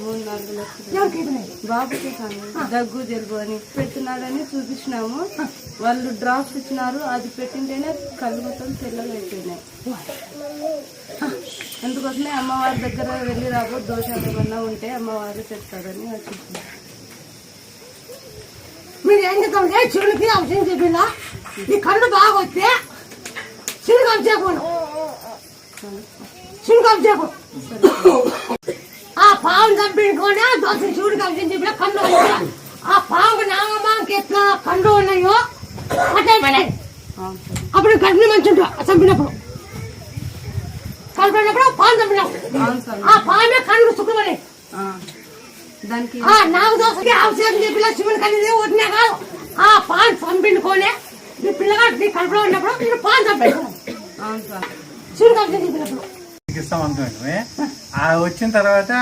3-4 లక్షలు బాబుకి దగ్గు జలుబు అని పెట్టినాడని చూపించినాము. వాళ్ళు డ్రాప్స్ ఇచ్చినారు. అది పెట్టింటేనే కళ్ళు మొత్తం తెల్లగా అయిపోయినాయి. అందుకోసమే అమ్మవారి దగ్గర వెళ్ళి రాబో దోషాలు ఏమన్నా ఉంటే అమ్మవారు చెప్తారని వచ్చింది. మీరు ఏం చెప్తామంటే శివునికి అవసరం చెప్పిందా ఈ కళ్ళు బాగా వస్తే శివునికి అవసరం శివునికి అవసరం ఆ పాము చంపించుకొని దోశ శివుడికి అవసరం చెప్పిన కళ్ళు ఆ పాము నాగమాకి ఎట్లా కళ్ళు ఉన్నాయో అట్లా అప్పుడు గడ్డి మంచి ఉంటా చంపినప్పుడు కలిపినప్పుడు పాము చంపినప్పుడు ఆ పామే కళ్ళు సుఖమని దానికి నాకు దోశకి అవసరం చెప్పిన శివుని కలిసి వదిలే కాదు ఆ పాన్ చంపిండుకోనే నీ పిల్లగాడు నీ కడుపులో ఉన్నప్పుడు నేను పాన్ చంపించుకున్నాను శివుని కలిసి చెప్పినప్పుడు ఇస్తాం అనుకున్నామే. ఆ వచ్చిన తర్వాత